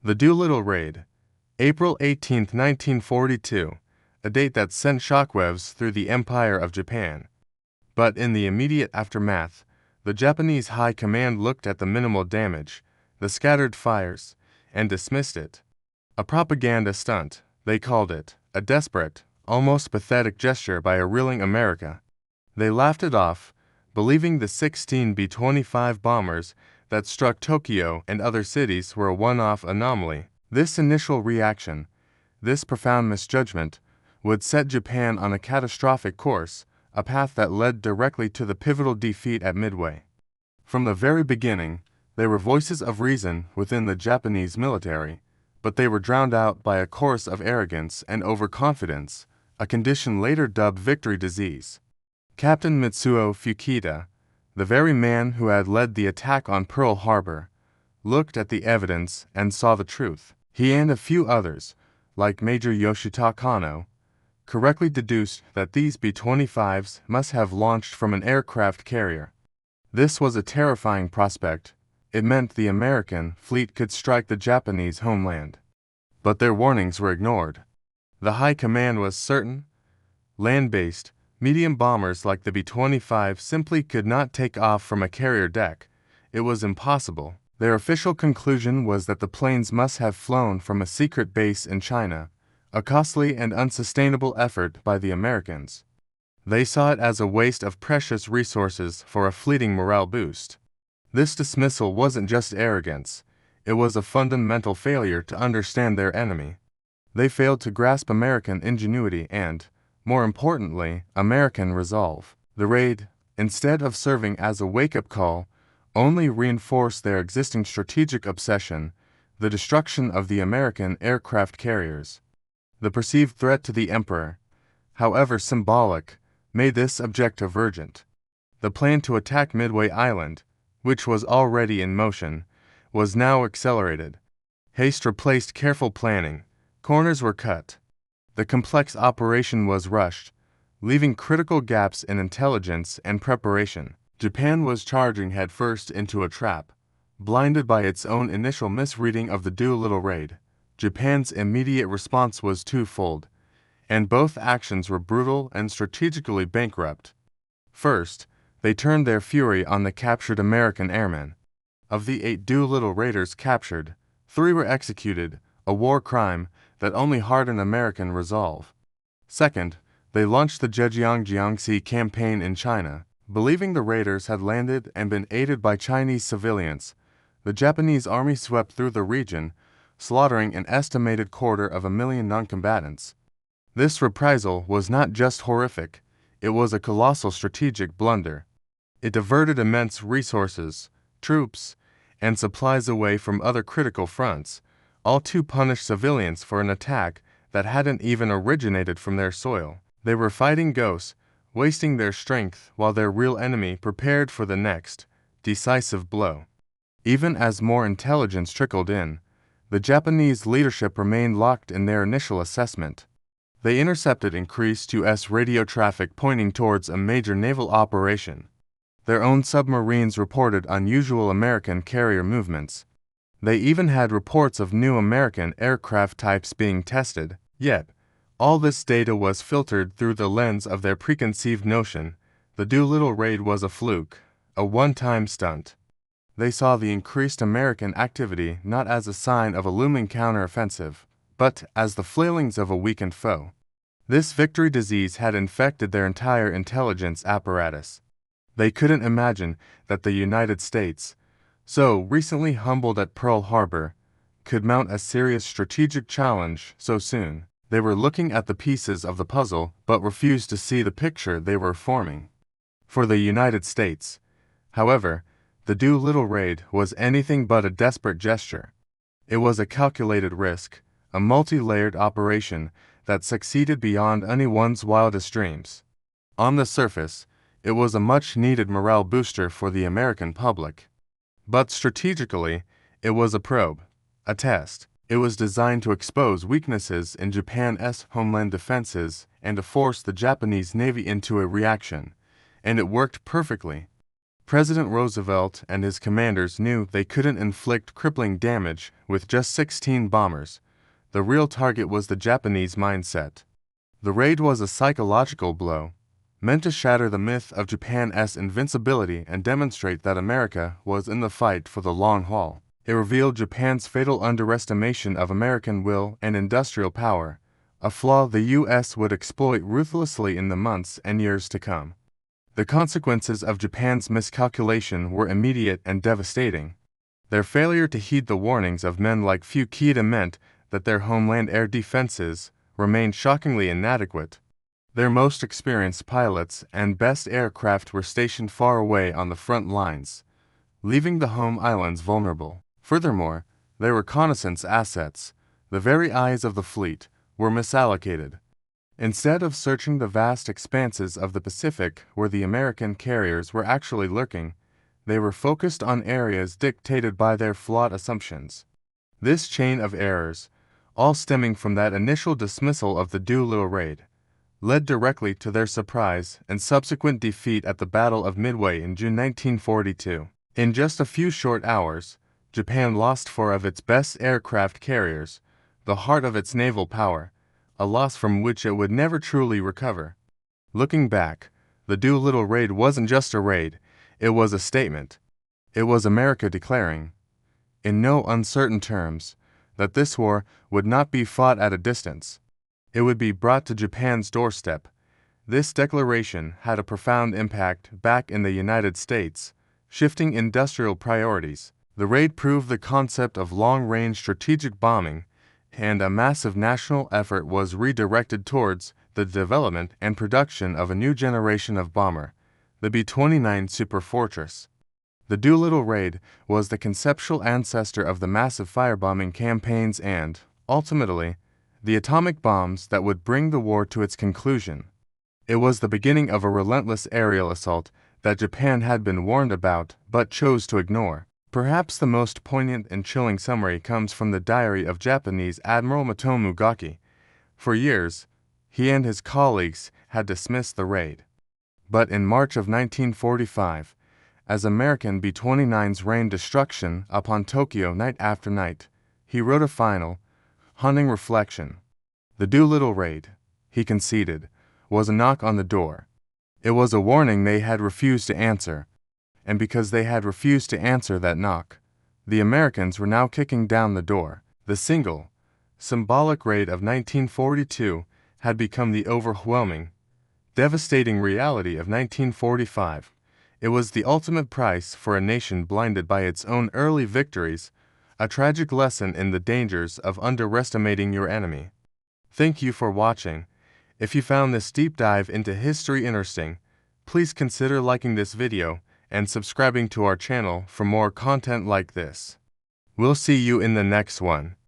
The Doolittle Raid, April 18, 1942, a date that sent shockwaves through the Empire of Japan. But in the immediate aftermath, the Japanese High Command looked at the minimal damage, the scattered fires, and dismissed it. A propaganda stunt, they called it, a desperate, almost pathetic gesture by a reeling America. They laughed it off, believing the 16 B-25 bombers that struck Tokyo and other cities were a one-off anomaly. This initial reaction, this profound misjudgment, would set Japan on a catastrophic course, a path that led directly to the pivotal defeat at Midway. From the very beginning, there were voices of reason within the Japanese military, but they were drowned out by a chorus of arrogance and overconfidence, a condition later dubbed victory disease. Captain Mitsuo Fuchida, the very man who had led the attack on Pearl Harbor, looked at the evidence and saw the truth. He and a few others, like Major Yoshita Kano, correctly deduced that these B-25s must have launched from an aircraft carrier. This was a terrifying prospect. It meant the American fleet could strike the Japanese homeland. But their warnings were ignored. The High Command was certain. Land-based, medium bombers like the B-25 simply could not take off from a carrier deck. It was impossible. Their official conclusion was that the planes must have flown from a secret base in China, a costly and unsustainable effort by the Americans. They saw it as a waste of precious resources for a fleeting morale boost. This dismissal wasn't just arrogance, it was a fundamental failure to understand their enemy. They failed to grasp American ingenuity and, more importantly, American resolve. The raid, instead of serving as a wake-up call, only reinforced their existing strategic obsession, the destruction of the American aircraft carriers. The perceived threat to the Emperor, however symbolic, made this objective urgent. The plan to attack Midway Island, which was already in motion, was now accelerated. Haste replaced careful planning. Corners were cut. The complex operation was rushed, leaving critical gaps in intelligence and preparation. Japan was charging headfirst into a trap. Blinded by its own initial misreading of the Doolittle Raid, Japan's immediate response was twofold, and both actions were brutal and strategically bankrupt. First, they turned their fury on the captured American airmen. Of the 8 Doolittle Raiders captured, 3 were executed, a war crime that only hardened American resolve. Second, they launched the Zhejiang-Jiangxi campaign in China. Believing the raiders had landed and been aided by Chinese civilians, the Japanese army swept through the region, slaughtering an estimated 250,000 noncombatants. This reprisal was not just horrific, it was a colossal strategic blunder. It diverted immense resources, troops, and supplies away from other critical fronts, all to punish civilians for an attack that hadn't even originated from their soil. They were fighting ghosts, wasting their strength while their real enemy prepared for the next, decisive blow. Even as more intelligence trickled in, the Japanese leadership remained locked in their initial assessment. They intercepted increased U.S. radio traffic pointing towards a major naval operation. Their own submarines reported unusual American carrier movements. They even had reports of new American aircraft types being tested, yet all this data was filtered through the lens of their preconceived notion. The Doolittle Raid was a fluke, a one-time stunt. They saw the increased American activity not as a sign of a looming counteroffensive, but as the flailings of a weakened foe. This victory disease had infected their entire intelligence apparatus. They couldn't imagine that the United States, so recently humbled at Pearl Harbor, could mount a serious strategic challenge so soon. They were looking at the pieces of the puzzle but refused to see the picture they were forming. For the United States, however, the Doolittle Raid was anything but a desperate gesture. It was a calculated risk, a multi-layered operation that succeeded beyond anyone's wildest dreams. On the surface, it was a much-needed morale booster for the American public. But strategically, it was a probe, a test. It was designed to expose weaknesses in Japan's homeland defenses and to force the Japanese Navy into a reaction, and it worked perfectly. President Roosevelt and his commanders knew they couldn't inflict crippling damage with just 16 bombers. The real target was the Japanese mindset. The raid was a psychological blow, meant to shatter the myth of Japan's invincibility and demonstrate that America was in the fight for the long haul. It revealed Japan's fatal underestimation of American will and industrial power, a flaw the U.S. would exploit ruthlessly in the months and years to come. The consequences of Japan's miscalculation were immediate and devastating. Their failure to heed the warnings of men like Fukushima meant that their homeland air defenses remained shockingly inadequate. Their most experienced pilots and best aircraft were stationed far away on the front lines, leaving the home islands vulnerable. Furthermore, their reconnaissance assets, the very eyes of the fleet, were misallocated. Instead of searching the vast expanses of the Pacific where the American carriers were actually lurking, they were focused on areas dictated by their flawed assumptions. This chain of errors, all stemming from that initial dismissal of the Doolittle Raid, led directly to their surprise and subsequent defeat at the Battle of Midway in June 1942. In just a few short hours, Japan lost 4 of its best aircraft carriers, the heart of its naval power, a loss from which it would never truly recover. Looking back, the Doolittle Raid wasn't just a raid, it was a statement. It was America declaring, in no uncertain terms, that this war would not be fought at a distance. It would be brought to Japan's doorstep. This declaration had a profound impact back in the United States, shifting industrial priorities. The raid proved the concept of long-range strategic bombing, and a massive national effort was redirected towards the development and production of a new generation of bomber, the B-29 Superfortress. The Doolittle Raid was the conceptual ancestor of the massive firebombing campaigns and, ultimately, the atomic bombs that would bring the war to its conclusion. It was the beginning of a relentless aerial assault that Japan had been warned about but chose to ignore. Perhaps the most poignant and chilling summary comes from the diary of Japanese Admiral Motomu Gaki. For years, he and his colleagues had dismissed the raid. But in March of 1945, as American B-29s rained destruction upon Tokyo night after night, he wrote a final, haunting reflection. The Doolittle Raid, he conceded, was a knock on the door. It was a warning they had refused to answer. And because they had refused to answer that knock, the Americans were now kicking down the door. The single, symbolic raid of 1942 had become the overwhelming, devastating reality of 1945. It was the ultimate price for a nation blinded by its own early victories, a tragic lesson in the dangers of underestimating your enemy. Thank you for watching. If you found this deep dive into history interesting, please consider liking this video and subscribing to our channel for more content like this. We'll see you in the next one.